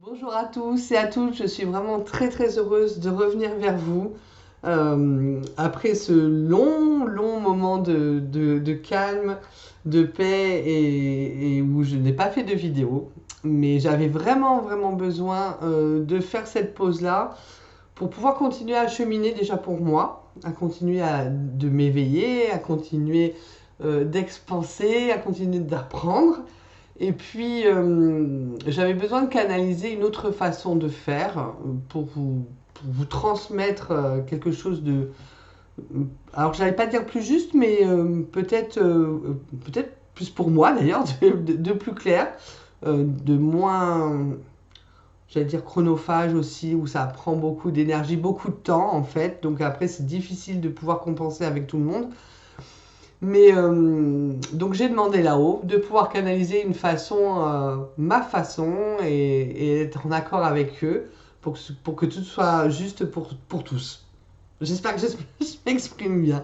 Bonjour à tous et à toutes, je suis vraiment très heureuse de revenir vers vous après ce long moment de calme, de paix et où je n'ai pas fait de vidéo. Mais j'avais vraiment besoin de faire cette pause-là pour pouvoir continuer à cheminer déjà pour moi, à continuer de m'éveiller, à continuer d'expanser, à continuer d'apprendre. Et puis, j'avais besoin de canaliser une autre façon de faire pour vous transmettre quelque chose de... Alors, j'allais pas dire plus juste, mais peut-être plus pour moi d'ailleurs, de plus clair, de moins, j'allais dire chronophage aussi, où ça prend beaucoup d'énergie, beaucoup de temps en fait. Donc après, c'est difficile de pouvoir compenser avec tout le monde. Mais donc j'ai demandé là-haut de pouvoir canaliser une façon, ma façon, et être en accord avec eux pour que tout soit juste pour tous. J'espère que je m'exprime bien.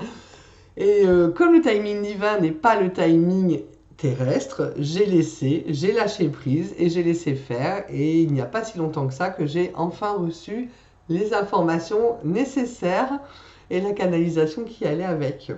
Et comme le timing divin n'est pas le timing terrestre, j'ai lâché prise et j'ai laissé faire. Et il n'y a pas si longtemps que ça que j'ai enfin reçu les informations nécessaires et la canalisation qui allait avec.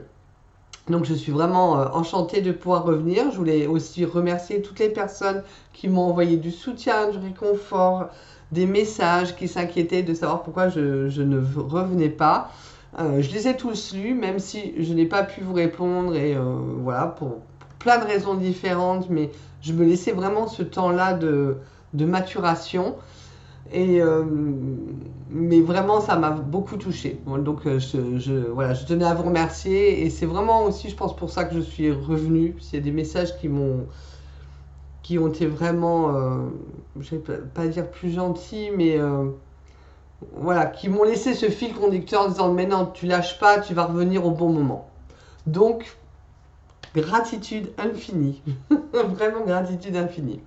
Donc je suis vraiment enchantée de pouvoir revenir. Je voulais aussi remercier toutes les personnes qui m'ont envoyé du soutien, du réconfort, des messages, qui s'inquiétaient de savoir pourquoi je ne revenais pas. Je les ai tous lus, même si je n'ai pas pu vous répondre, et voilà, pour plein de raisons différentes, mais je me laissais vraiment ce temps-là de maturation. Et mais vraiment, ça m'a beaucoup touchée. Donc, voilà, je tenais à vous remercier. Et c'est vraiment aussi, je pense, pour ça que je suis revenue. C'est des messages qui ont été vraiment, je ne vais pas dire plus gentils, mais voilà, qui m'ont laissé ce fil conducteur en disant, mais non, tu lâches pas, tu vas revenir au bon moment. Donc, gratitude infinie. Vraiment gratitude infinie.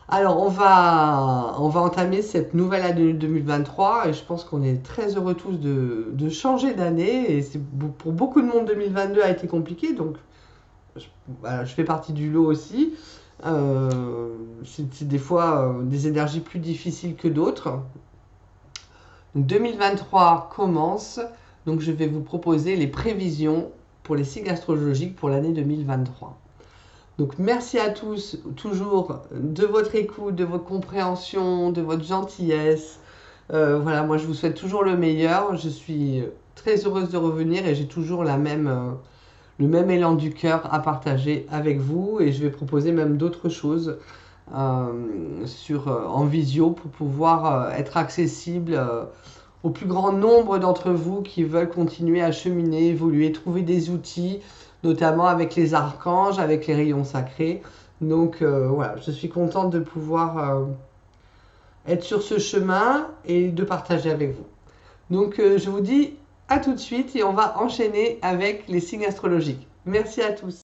Alors, on va entamer cette nouvelle année 2023 et je pense qu'on est très heureux tous de changer d'année. Et pour beaucoup de monde, 2022 a été compliqué, donc voilà, je fais partie du lot aussi. C'est des fois des énergies plus difficiles que d'autres. 2023 commence, donc je vais vous proposer les prévisions pour les signes astrologiques pour l'année 2023. Donc merci à tous, toujours, de votre écoute, de votre compréhension, de votre gentillesse. Voilà, moi je vous souhaite toujours le meilleur. Je suis très heureuse de revenir et j'ai toujours le même élan du cœur à partager avec vous. Et je vais proposer même d'autres choses en visio pour pouvoir être accessible au plus grand nombre d'entre vous qui veulent continuer à cheminer, évoluer, trouver des outils, notamment avec les archanges, avec les rayons sacrés. Donc voilà, je suis contente de pouvoir être sur ce chemin et de partager avec vous. Donc je vous dis à tout de suite et on va enchaîner avec les signes astrologiques. Merci à tous.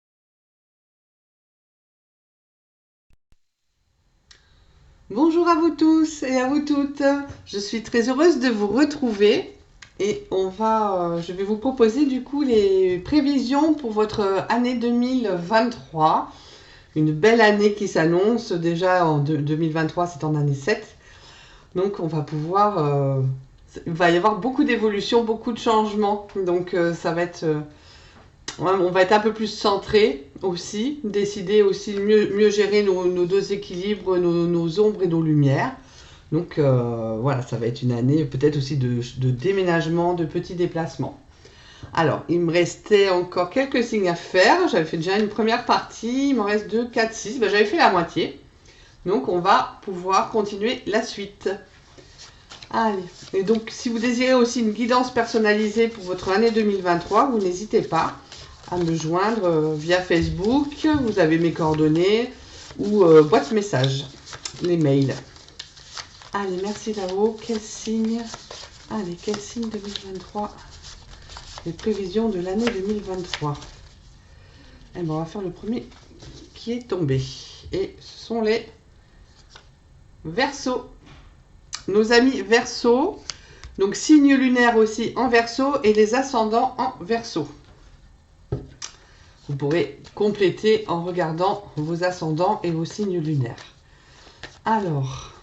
Bonjour à vous tous et à vous toutes. Je suis très heureuse de vous retrouver et je vais vous proposer du coup les prévisions pour votre année 2023. Une belle année qui s'annonce déjà en 2023, c'est en année 7. Donc on va il va y avoir beaucoup d'évolutions, beaucoup de changements. Donc ça va être on va être un peu plus centré aussi, décider aussi mieux gérer nos deux équilibres, nos ombres et nos lumières. Donc voilà, ça va être une année peut-être aussi de déménagement, de petits déplacements. Alors, il me restait encore quelques signes à faire. J'avais fait déjà une première partie, il m'en reste 2, 4, 6. J'avais fait la moitié. Donc on va pouvoir continuer la suite. Allez. Et donc si vous désirez aussi une guidance personnalisée pour votre année 2023, vous n'hésitez pas à me joindre via Facebook. Vous avez mes coordonnées ou boîte message, les mails. Allez, merci là-haut. Quel signe? Allez, quel signe 2023? Les prévisions de l'année 2023. Et ben, on va faire le premier qui est tombé. Et ce sont les Verseaux. Nos amis Verseaux. Donc, signe lunaire aussi en Verseau et les ascendants en Verseau. Vous pourrez compléter en regardant vos ascendants et vos signes lunaires. Alors,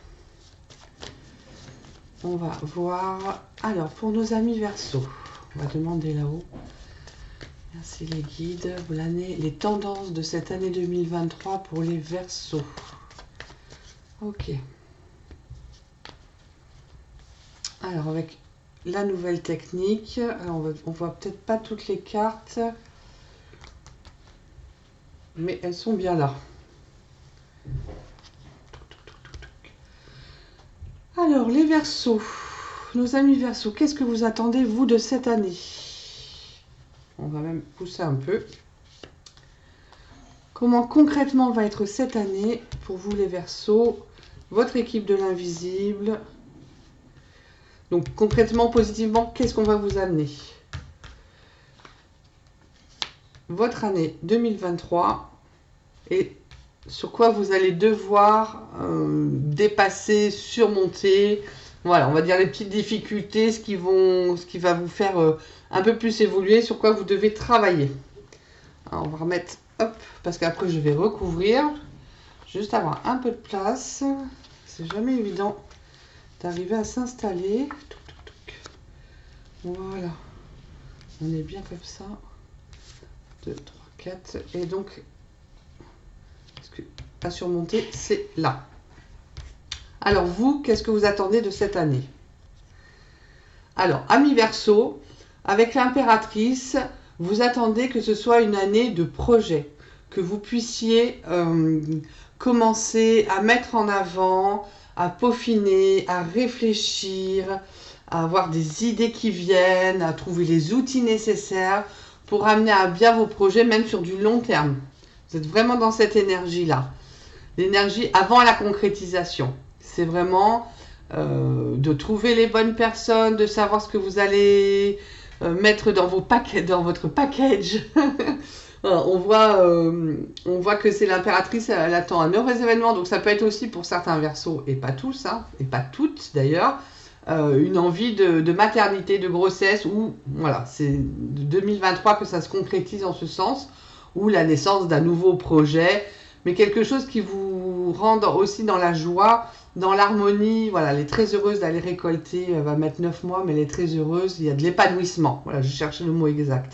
On va voir. Alors, pour nos amis Verseau, on va demander là-haut. Merci les guides. Les tendances de cette année 2023 pour les Verseaux. Ok. Alors, avec la nouvelle technique, alors on voit peut-être pas toutes les cartes, mais elles sont bien là. Alors, les Verseaux, nos amis Verseaux, qu'est-ce que vous attendez, vous, de cette année? On va même pousser un peu. Comment concrètement va être cette année pour vous, les Verseaux, votre équipe de l'invisible? Donc, concrètement, positivement, qu'est-ce qu'on va vous amener? Votre année 2023 et sur quoi vous allez devoir dépasser, surmonter, voilà, on va dire les petites difficultés, ce qui va vous faire un peu plus évoluer, sur quoi vous devez travailler. Alors, on va remettre, hop, parce qu'après je vais recouvrir, juste avoir un peu de place, c'est jamais évident d'arriver à s'installer. Voilà, on est bien comme ça, 2, 3, 4, et donc à surmonter, c'est là. Alors vous, qu'est-ce que vous attendez de cette année? Alors, amis Verseau, avec l'impératrice, vous attendez que ce soit une année de projet, que vous puissiez commencer à mettre en avant, à peaufiner, à réfléchir, à avoir des idées qui viennent, à trouver les outils nécessaires pour amener à bien vos projets, même sur du long terme. Vous êtes vraiment dans cette énergie-là. L'énergie avant la concrétisation. C'est vraiment de trouver les bonnes personnes, de savoir ce que vous allez mettre dans votre package. on voit que c'est l'impératrice, elle attend un heureux événement, donc ça peut être aussi pour certains Verseaux, et pas tous, hein, et pas toutes d'ailleurs, une envie de maternité, de grossesse, ou voilà, c'est 2023 que ça se concrétise en ce sens, ou la naissance d'un nouveau projet, mais quelque chose qui vous rende aussi dans la joie, dans l'harmonie. Voilà, elle est très heureuse d'aller récolter, elle va mettre 9 mois, mais elle est très heureuse, il y a de l'épanouissement. Voilà, je cherchais le mot exact.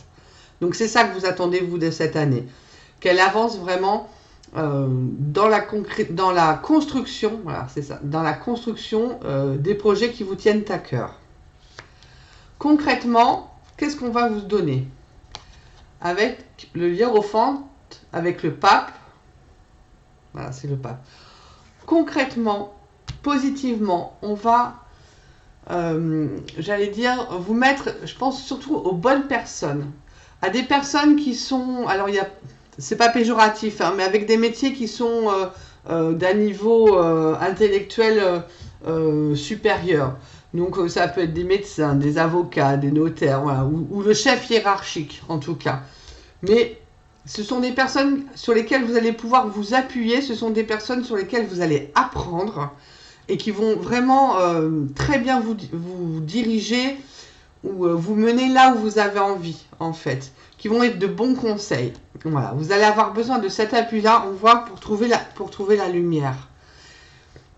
Donc c'est ça que vous attendez, vous, de cette année. Qu'elle avance vraiment dans la construction, voilà, c'est ça, dans la construction des projets qui vous tiennent à cœur. Concrètement, qu'est-ce qu'on va vous donner? Avec le hiérophante, avec le pape, voilà, c'est le pape. Concrètement, positivement, on va, j'allais dire, vous mettre, je pense surtout aux bonnes personnes, à des personnes qui sont, alors c'est pas péjoratif, hein, mais avec des métiers qui sont d'un niveau intellectuel supérieur. Donc ça peut être des médecins, des avocats, des notaires, voilà, ou le chef hiérarchique en tout cas. Mais ce sont des personnes sur lesquelles vous allez pouvoir vous appuyer, ce sont des personnes sur lesquelles vous allez apprendre et qui vont vraiment très bien vous diriger ou vous mener là où vous avez envie, en fait, qui vont être de bons conseils. Voilà, vous allez avoir besoin de cet appui-là, on voit, pour trouver la lumière.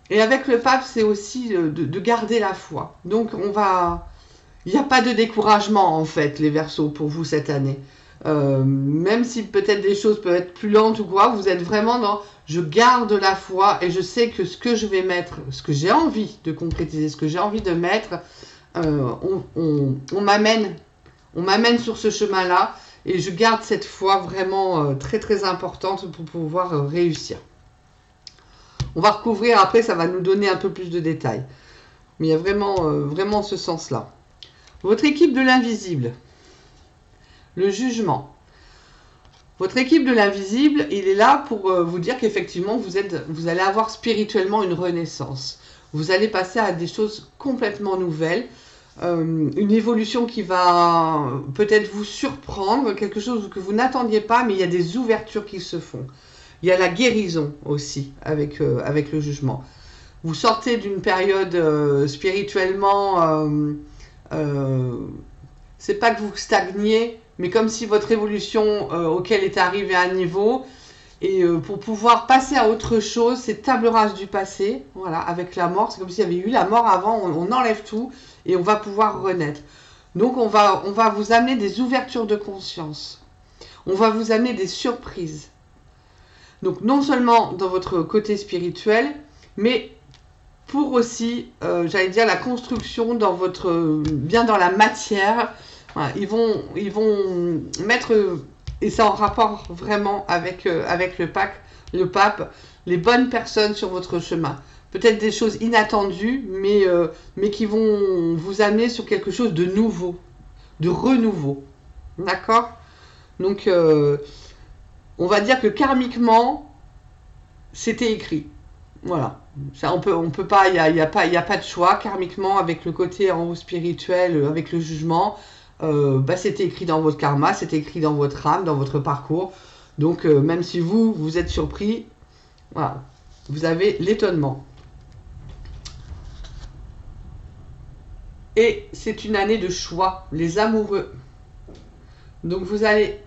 Et avec le pape, c'est aussi de garder la foi. Donc, il n'y a pas de découragement, en fait, les Verseaux, pour vous cette année. Même si peut-être des choses peuvent être plus lentes ou quoi, vous êtes vraiment dans je garde la foi et je sais que ce que je vais mettre, ce que j'ai envie de concrétiser, ce que j'ai envie de mettre, on m'amène sur ce chemin-là et je garde cette foi vraiment très très importante pour pouvoir réussir. On va recouvrir après, ça va nous donner un peu plus de détails. Mais il y a vraiment ce sens-là. Votre équipe de l'invisible. Le jugement. Votre équipe de l'invisible, il est là pour vous dire qu'effectivement, vous allez avoir spirituellement une renaissance. Vous allez passer à des choses complètement nouvelles. Une évolution qui va peut-être vous surprendre, quelque chose que vous n'attendiez pas, mais il y a des ouvertures qui se font. Il y a la guérison aussi avec le jugement. Vous sortez d'une période spirituellement... c'est pas que vous stagniez, mais comme si votre évolution auquel est arrivé à un niveau, Et pour pouvoir passer à autre chose, c'est table rase du passé, voilà, avec la mort. C'est comme s'il y avait eu la mort avant, on enlève tout et on va pouvoir renaître. Donc on va vous amener des ouvertures de conscience. On va vous amener des surprises. Donc non seulement dans votre côté spirituel, mais pour aussi, j'allais dire, la construction dans votre, bien dans la matière. Voilà, ils vont mettre, et ça en rapport vraiment avec le pape, les bonnes personnes sur votre chemin. Peut-être des choses inattendues, mais qui vont vous amener sur quelque chose de nouveau, de renouveau. D'accord? Donc, on va dire que karmiquement, c'était écrit. Voilà. Ça, on peut pas, il y a pas de choix. Karmiquement, avec le côté en haut spirituel, avec le jugement, c'était écrit dans votre karma, c'était écrit dans votre âme, dans votre parcours. Donc, même si vous êtes surpris, voilà, vous avez l'étonnement. Et c'est une année de choix, les amoureux. Donc, vous allez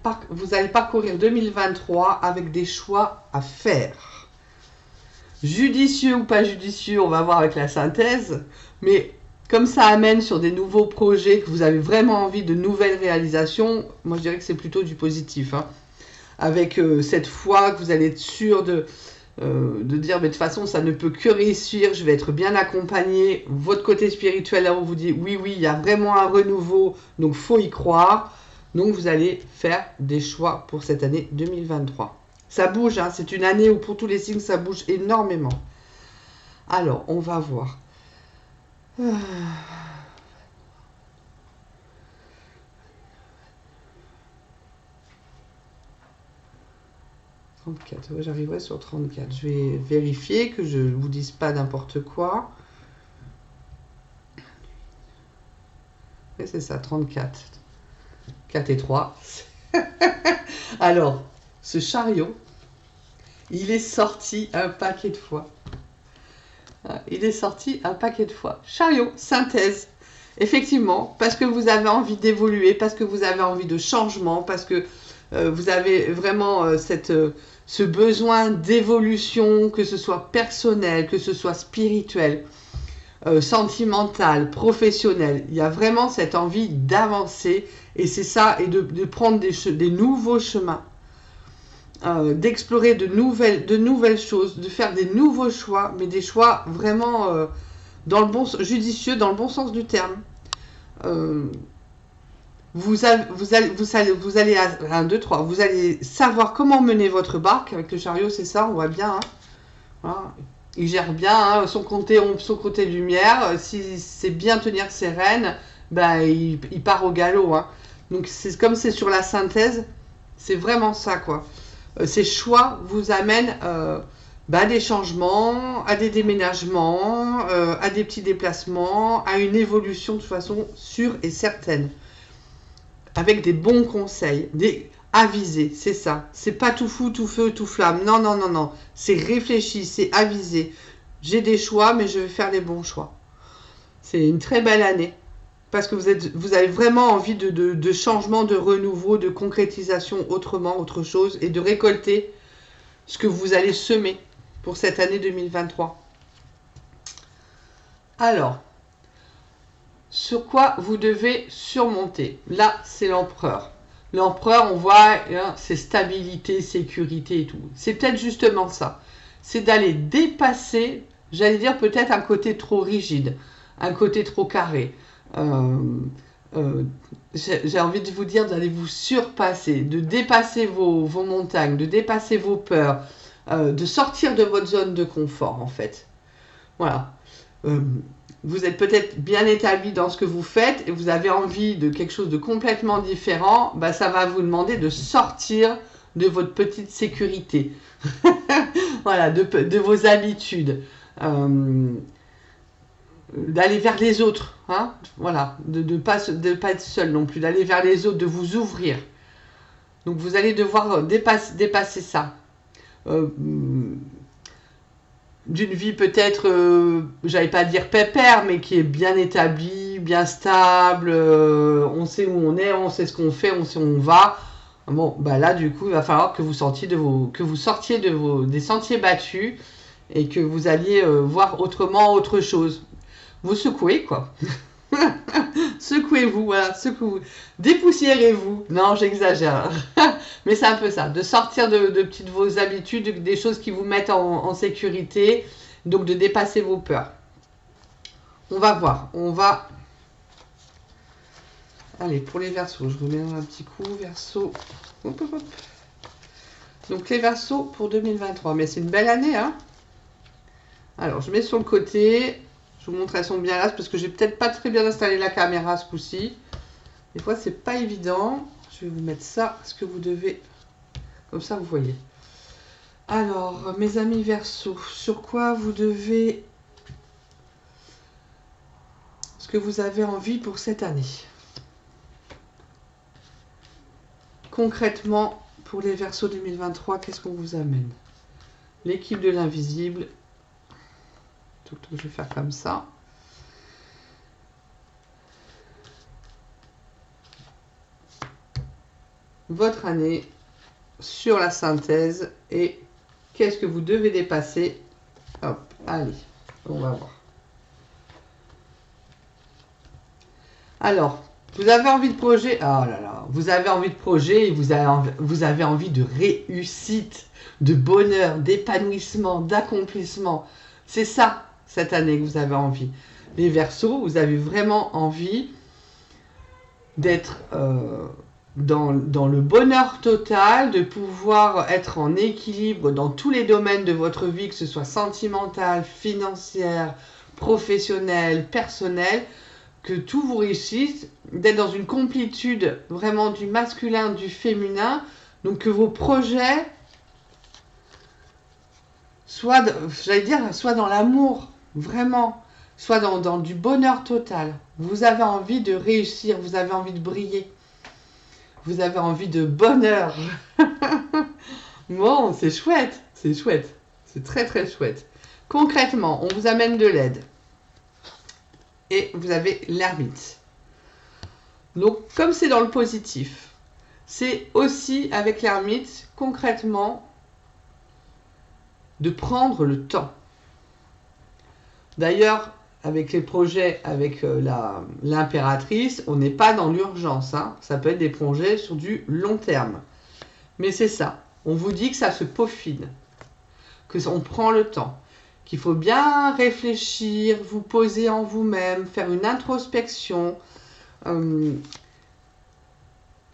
parcourir 2023 avec des choix à faire. Judicieux ou pas judicieux, on va voir avec la synthèse, mais comme ça amène sur des nouveaux projets, que vous avez vraiment envie de nouvelles réalisations, moi je dirais que c'est plutôt du positif. Hein. Avec cette foi que vous allez être sûr de dire, mais de toute façon ça ne peut que réussir, je vais être bien accompagné. Votre côté spirituel, là on vous dit, oui, il y a vraiment un renouveau, donc faut y croire. Donc vous allez faire des choix pour cette année 2023. Ça bouge, hein, c'est une année où pour tous les signes, ça bouge énormément. Alors, on va voir. 34, ouais, j'arriverai sur 34. Je vais vérifier que je ne vous dise pas n'importe quoi. Et c'est ça, 34. 4 et 3. Alors, ce chariot, il est sorti un paquet de fois. Il est sorti un paquet de fois. Chariot, synthèse. Effectivement, parce que vous avez envie d'évoluer, parce que vous avez envie de changement, parce que vous avez vraiment ce besoin d'évolution, que ce soit personnel, que ce soit spirituel, sentimental, professionnel. Il y a vraiment cette envie d'avancer et c'est ça, et de prendre des nouveaux chemins. D'explorer de nouvelles choses, de faire des nouveaux choix, mais des choix vraiment judicieux, dans le bon sens du terme. Vous allez à 1, 2, 3, vous allez savoir comment mener votre barque avec le chariot, c'est ça, on voit bien. Hein. Voilà. Il gère bien hein, son côté lumière. Si c'est bien tenir ses rênes, il part au galop. Hein. Donc c'est comme c'est sur la synthèse, c'est vraiment ça quoi. Ces choix vous amènent à des changements, à des déménagements, à des petits déplacements, à une évolution de façon sûre et certaine. Avec des bons conseils, des avisés, c'est ça. C'est pas tout fou, tout feu, tout flamme. Non, non, non, non. C'est réfléchi, c'est avisé. J'ai des choix, mais je vais faire les bons choix. C'est une très belle année. Parce que vous avez vraiment envie de changement, de renouveau, de concrétisation autrement, autre chose, et de récolter ce que vous allez semer pour cette année 2023. Alors, sur quoi vous devez surmonter? Là, c'est l'empereur. L'empereur, on voit, hein, c'est stabilité, sécurité et tout. C'est peut-être justement ça. C'est d'aller dépasser, j'allais dire peut-être un côté trop rigide, un côté trop carré. J'ai envie de vous dire d'aller vous surpasser, de dépasser vos montagnes, de dépasser vos peurs, de sortir de votre zone de confort en fait. Voilà. Vous êtes peut-être bien établi dans ce que vous faites et vous avez envie de quelque chose de complètement différent, ça va vous demander de sortir de votre petite sécurité. Voilà, de vos habitudes. D'aller vers les autres, hein, voilà, de pas être seul non plus, d'aller vers les autres, de vous ouvrir. Donc vous allez devoir dépasser ça. D'une vie peut-être, j'allais pas dire pépère, mais qui est bien établie, bien stable, on sait où on est, on sait ce qu'on fait, on sait où on va. Bon, bah là, du coup, il va falloir que vous sortiez des sentiers battus et que vous alliez voir autrement autre chose. Vous secouez, quoi. Secouez-vous, voilà, secouez-vous. Dépoussiérez-vous. Non, j'exagère. Mais c'est un peu ça, de sortir de petites vos habitudes, des choses qui vous mettent en sécurité, donc de dépasser vos peurs. On va voir, Allez, pour les Verseaux, je remets un petit coup, Verseau. Hop, hop, hop. Donc les Verseaux pour 2023, mais c'est une belle année, hein. Alors, je mets sur le côté. Je vous montre, elles sont bien là, parce que j'ai peut-être pas très bien installé la caméra ce coup-ci. Des fois, c'est pas évident. Je vais vous mettre ça, ce que vous devez... Comme ça, vous voyez. Alors, mes amis Verseaux, sur quoi vous devez... Ce que vous avez envie pour cette année. Concrètement, pour les Verseaux 2023, qu'est-ce qu'on vous amène? L'équipe de l'invisible. Je vais faire comme ça. Votre année sur la synthèse et qu'est-ce que vous devez dépasser. Hop, allez, on va voir. Alors, vous avez envie de projet. Oh là là, vous avez envie de projet et vous avez envie de réussite, de bonheur, d'épanouissement, d'accomplissement. C'est ça, cette année, que vous avez envie. Les Verseaux, vous avez vraiment envie d'être dans le bonheur total, de pouvoir être en équilibre dans tous les domaines de votre vie, que ce soit sentimental, financière, professionnel, personnel, que tout vous réussisse, d'être dans une complétude vraiment du masculin, du féminin, donc que vos projets soient, j'allais dire, soient dans l'amour, vraiment, soit dans du bonheur total. Vous avez envie de réussir, vous avez envie de briller. Vous avez envie de bonheur. Bon, c'est chouette, c'est chouette. C'est très très chouette. Concrètement, on vous amène de l'aide. Et vous avez l'ermite. Donc, comme c'est dans le positif, c'est aussi avec l'ermite, concrètement, de prendre le temps. D'ailleurs, avec les projets avec l'impératrice, on n'est pas dans l'urgence. Hein. Ça peut être des projets sur du long terme. Mais c'est ça. On vous dit que ça se peaufine, qu'on prend le temps, qu'il faut bien réfléchir, vous poser en vous-même, faire une introspection.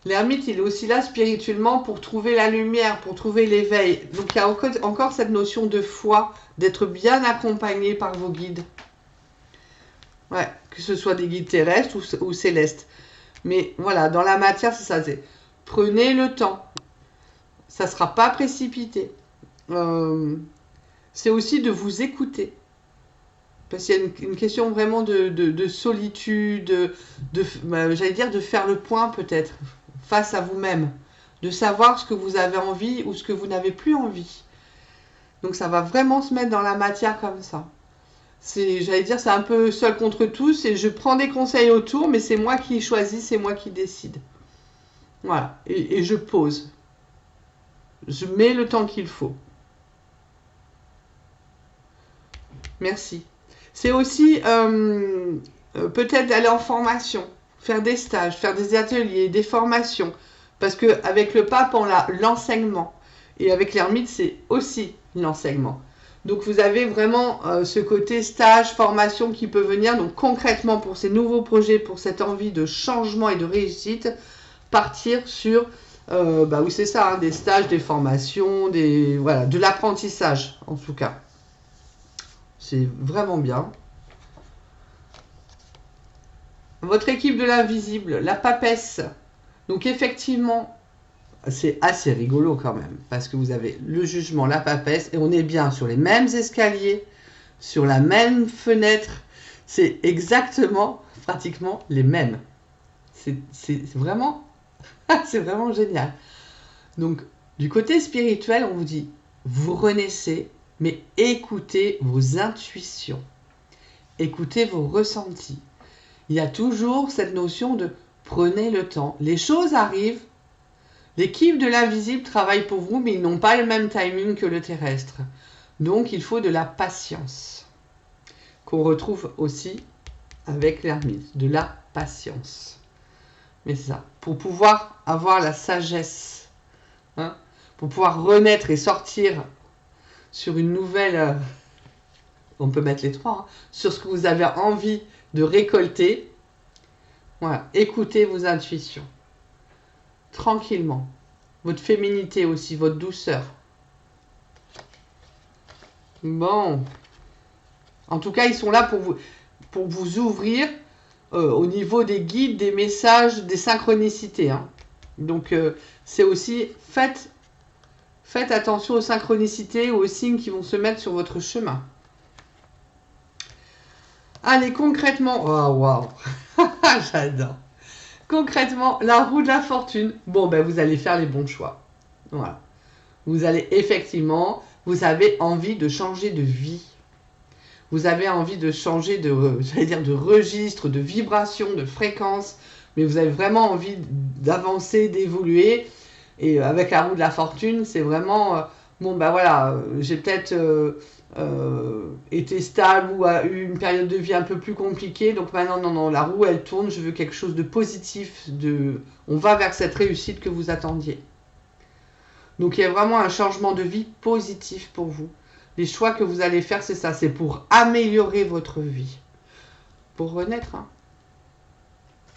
L'ermite, il est aussi là spirituellement pour trouver la lumière, pour trouver l'éveil. Donc il y a encore cette notion de foi, d'être bien accompagné par vos guides. Ouais, que ce soit des guides terrestres ou célestes. Mais voilà, dans la matière, c'est ça. Prenez le temps. Ça ne sera pas précipité. C'est aussi de vous écouter. Parce qu'il y a une question vraiment de solitude, j'allais dire de faire le point peut-être face à vous-même. De savoir ce que vous avez envie ou ce que vous n'avez plus envie. Donc ça va vraiment se mettre dans la matière comme ça. J'allais dire, c'est un peu seul contre tous et je prends des conseils autour, mais c'est moi qui choisis, c'est moi qui décide. Voilà, et je pose. Je mets le temps qu'il faut. Merci. C'est aussi peut-être d'aller en formation, faire des stages, faire des ateliers, des formations. Parce qu'avec le pape, on a l'enseignement. Et avec l'ermite, c'est aussi l'enseignement. Donc vous avez vraiment ce côté stage, formation qui peut venir. Donc concrètement pour ces nouveaux projets, pour cette envie de changement et de réussite, partir sur, oui c'est ça, hein, des stages, des formations, voilà, de l'apprentissage en tout cas. C'est vraiment bien. Votre équipe de l'invisible, la papesse. Donc effectivement, c'est assez rigolo quand même, parce que vous avez le jugement, la papesse, et on est bien sur les mêmes escaliers, sur la même fenêtre. C'est exactement, pratiquement les mêmes. C'est vraiment, c'est vraiment génial. Donc, du côté spirituel, on vous dit, vous renaissez, mais écoutez vos intuitions. Écoutez vos ressentis. Il y a toujours cette notion de prenez le temps. Les choses arrivent. L'équipe de l'invisible travaille pour vous, mais ils n'ont pas le même timing que le terrestre. Donc, il faut de la patience, qu'on retrouve aussi avec l'ermite, de la patience. Mais c'est ça, pour pouvoir avoir la sagesse, hein, pour pouvoir renaître et sortir sur une nouvelle, on peut mettre les trois, hein, sur ce que vous avez envie de récolter. Voilà, écoutez vos intuitions, tranquillement. Votre féminité aussi, votre douceur. Bon. En tout cas, ils sont là pour vous ouvrir au niveau des guides, des messages, des synchronicités. Hein. Donc, c'est aussi, faites attention aux synchronicités ou aux signes qui vont se mettre sur votre chemin. Allez, concrètement, oh waouh, j'adore. Concrètement, la roue de la fortune. Bon, ben vous allez faire les bons choix. Voilà. Vous allez effectivement, vous avez envie de changer de vie. Vous avez envie de changer de, j'allais dire, de registre, de vibration, de fréquence. Mais vous avez vraiment envie d'avancer, d'évoluer. Et avec la roue de la fortune, c'est vraiment, bon ben voilà, j'ai peut-être été stable ou a eu une période de vie un peu plus compliquée. Donc maintenant, non, la roue, elle tourne. Je veux quelque chose de positif. On va vers cette réussite que vous attendiez. Donc il y a vraiment un changement de vie positif pour vous. Les choix que vous allez faire, c'est ça. C'est pour améliorer votre vie. Pour renaître. Hein.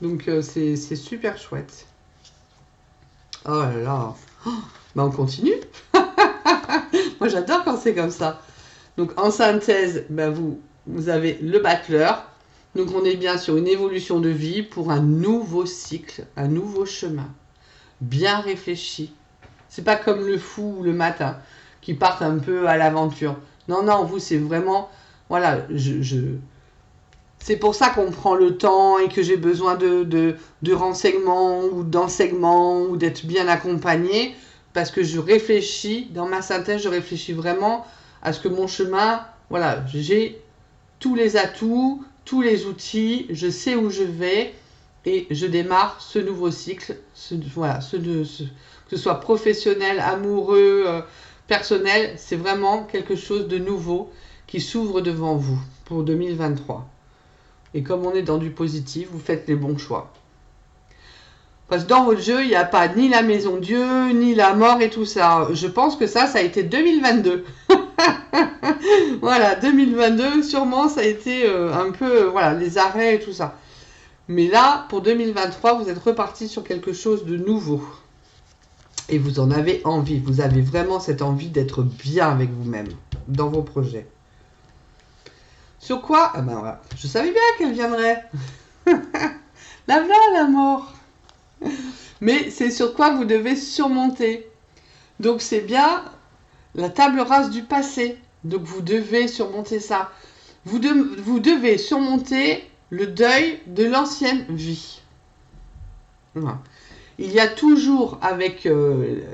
Donc c'est super chouette. Oh là là. Oh, ben on continue. Moi j'adore quand c'est comme ça. Donc en synthèse, ben vous avez le battleur. Donc on est bien sur une évolution de vie pour un nouveau cycle, un nouveau chemin. Bien réfléchi. C'est pas comme le fou ou le matin qui partent un peu à l'aventure. Non, vous c'est vraiment... Voilà, c'est pour ça qu'on prend le temps et que j'ai besoin de renseignements ou d'enseignements ou d'être bien accompagné. Parce que je réfléchis, dans ma synthèse, je réfléchis vraiment à ce que mon chemin, voilà, j'ai tous les atouts, tous les outils, je sais où je vais et je démarre ce nouveau cycle, que ce soit professionnel, amoureux, personnel, c'est vraiment quelque chose de nouveau qui s'ouvre devant vous pour 2023. Et comme on est dans du positif, vous faites les bons choix. Parce que dans votre jeu, il n'y a pas ni la maison Dieu, ni la mort et tout ça. Je pense que ça a été 2022. Voilà, 2022, sûrement, ça a été un peu, voilà, les arrêts et tout ça. Mais là, pour 2023, vous êtes reparti sur quelque chose de nouveau. Et vous en avez envie. Vous avez vraiment cette envie d'être bien avec vous-même dans vos projets. Sur quoi? Ah ben voilà, je savais bien qu'elle viendrait. La voilà, la mort. Mais c'est sur quoi vous devez surmonter. Donc c'est bien la table rase du passé. Donc vous devez surmonter ça. Vous devez surmonter le deuil de l'ancienne vie. Voilà. Il y a toujours avec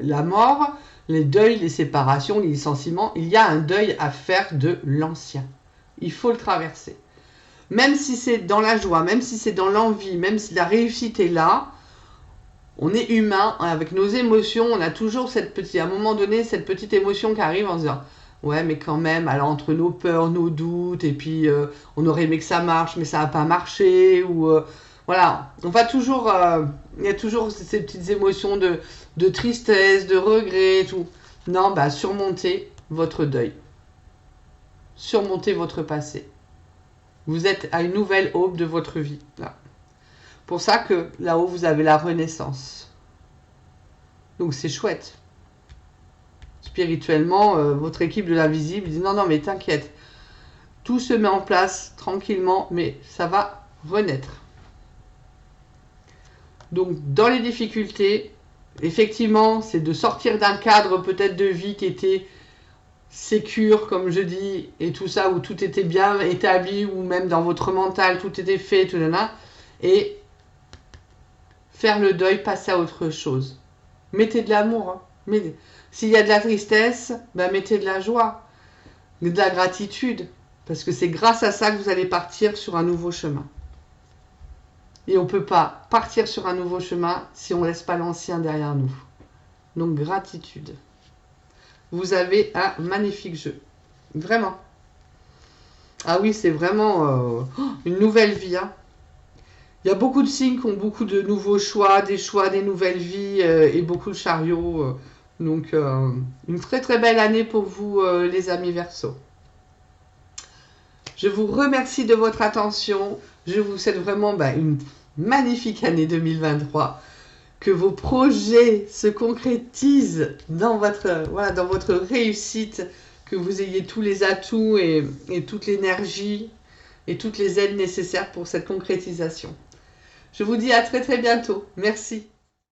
la mort, les deuils, les séparations, les licenciements, il y a un deuil à faire de l'ancien. Il faut le traverser. Même si c'est dans la joie, même si c'est dans l'envie, même si la réussite est là, on est humain, avec nos émotions, on a toujours à un moment donné, cette petite émotion qui arrive en se disant « Ouais, mais quand même, alors entre nos peurs, nos doutes, et puis on aurait aimé que ça marche, mais ça n'a pas marché, ou... voilà, on va toujours... il y a toujours ces petites émotions de tristesse, de regret, et tout. Non, bah surmontez votre deuil. Surmontez votre passé. Vous êtes à une nouvelle aube de votre vie, là. Pour ça que là-haut, vous avez la renaissance. Donc c'est chouette. Spirituellement, votre équipe de l'invisible dit non, mais t'inquiète. Tout se met en place tranquillement, mais ça va renaître. Donc dans les difficultés, effectivement, c'est de sortir d'un cadre peut-être de vie qui était sécure, comme je dis, et tout ça, où tout était bien établi, ou même dans votre mental, tout était fait, tout là, et faire le deuil, passer à autre chose. Mettez de l'amour. Hein. Mais s'il y a de la tristesse, ben mettez de la joie, de la gratitude. Parce que c'est grâce à ça que vous allez partir sur un nouveau chemin. Et on ne peut pas partir sur un nouveau chemin si on ne laisse pas l'ancien derrière nous. Donc, gratitude. Vous avez un magnifique jeu. Vraiment. Ah oui, c'est vraiment une nouvelle vie. Hein. Il y a beaucoup de signes qui ont beaucoup de nouveaux choix, des nouvelles vies et beaucoup de chariots. Donc, une très très belle année pour vous, les amis Verseau. Je vous remercie de votre attention. Je vous souhaite vraiment une magnifique année 2023. Que vos projets se concrétisent dans votre réussite, que vous ayez tous les atouts et toute l'énergie et toutes les aides nécessaires pour cette concrétisation. Je vous dis à très très bientôt. Merci.